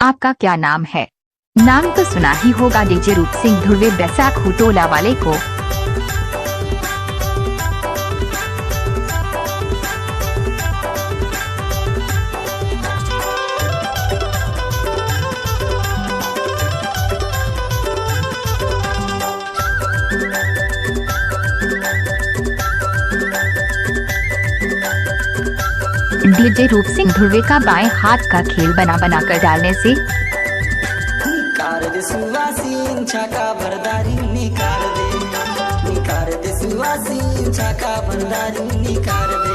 आपका क्या नाम है? नाम तो सुना ही होगा डीजे रूप सिंह ध्रुवे बैसाखू टोला वाले को। डीजे रूप सिंह ध्रुवे का बाएं हाथ का खेल बना बना कर डालने से निकार दे सुवासीन छाका भरदारी निकार दे सुवासीन छाका भरदारी निकार दे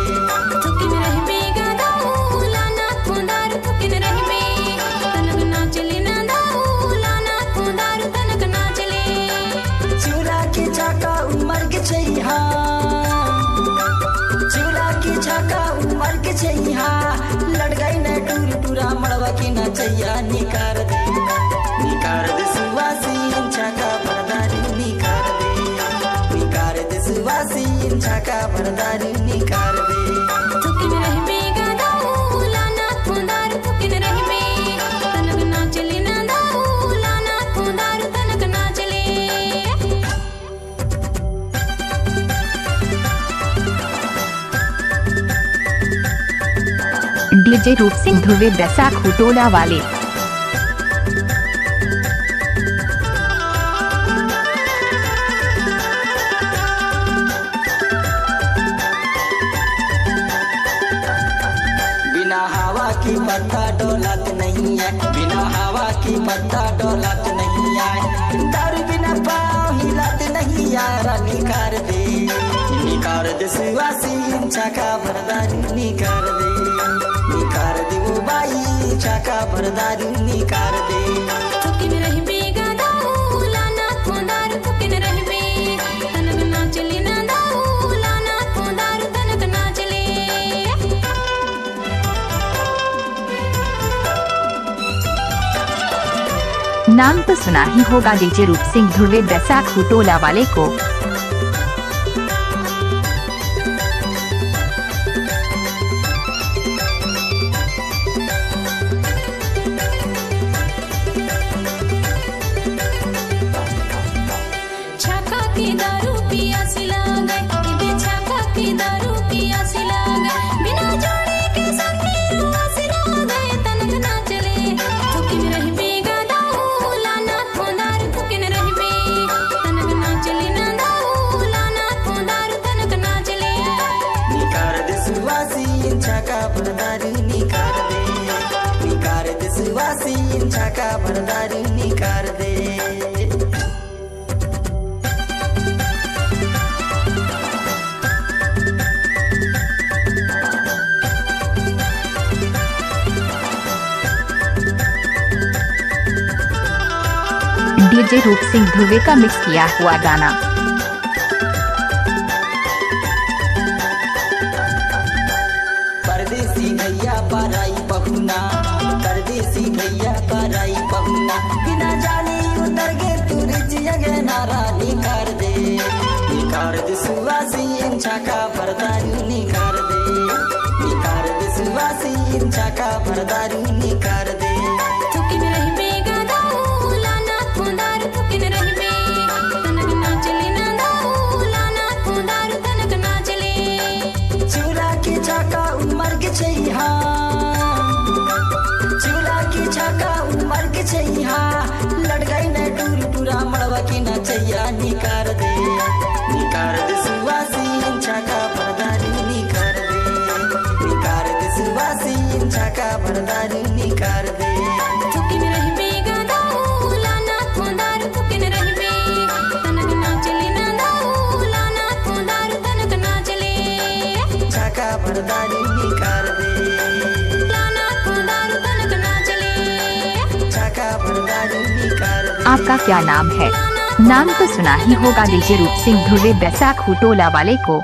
थुकिन रही बेगा दाऊला ना खुंदार थुकिन रही बे तनक ना चले ना दाऊला ना खुंदार तनक ना चले चूड़ा के छाका उमर के छैहा चूड़ा के छाका उमर के छैहा लड़ गई न टूर टूरा मड़वा के ना छैया निकार दे सुवासीन छाका भरदारी निकार दे सुवासीन छाका भरदारी निकार दे थुकिन रही बेगा दाऊला ना खुंदार थुकिन रही बे तनक ना चले ना दाऊला ना खुंदार तनक ना चले। डीजे रूप सिंह ध्रुवे बैसाखू टोला वाले। बिना हवा की पत्ता डोलत नहीं है, बिना हवा की पत्ता डोलत नहीं है, दारू बिना पाँव हिलत नहीं यारा निकार दे सुवासीन छाका भरदारी निकार दे वो बाई छाका भरदारी निकार दे थुकिन रही बेगा दाऊला ना खुंदार थुकिन रही बे तनक ना चले ना दाऊला ना खुंदार तनक ना चले। नाम तो सुना ही होगा डीजे रूप सिंह ध्रुवे बैसाखू टोला वाले को। छाका की दारू पिया सिला गए इबे छाका की दारू पिया सिला गए बिना जोड़े के संगे रुआ सिला गए तनक ना चले थुकिन रही बेगा दाऊला ना खुंदार थुकिन रही बे तनक ना चले ना दाऊला ना खुंदार तनक ना चले। निकार दे सुवासीन छाका भरदारी निकार दे सुवासीन छाका भरदारी निकार दे। डीजे रूप सिंह ध्रुवे का मिक्स किया हुआ गाना। परदेसी भैया पराई पहुना परदेसी भैया पराई पहुना बिना जाने उतर गे तुरज जगे नारा निकार दे सुवासीन छाका भरदारी निकार दे सुवासीन छाका भरदारी निकार दे थुकिन रही बेगा दाऊला ना खुंदार थुकिन रही बे तनक ना चले ना दाऊला ना खुंदार तनक ना चले। चूड़ा के छाका उमर के छैहा चूड़ा के छाका उमर के छैहा लड़ गई न टूर टूरा मड़वा के ना छैया निकार दे सुवासीन छाका भरदारी निकार दे सुवासीन छाका भरदारी निकार दे थुकिन रही बेगा दाऊला ना खुंदार थुकिन रही बे तनक ना चले ना दाऊला ना खुंदार तनक ना चले। छाका भरदारी निकार दे ना खुंदार तनक ना चले। छाका भरदारी निकार दे। आपका क्या नाम है? नाम तो सुना ही होगा डीजे रूप सिंह ध्रुवे बैसाखू टोला वाले को।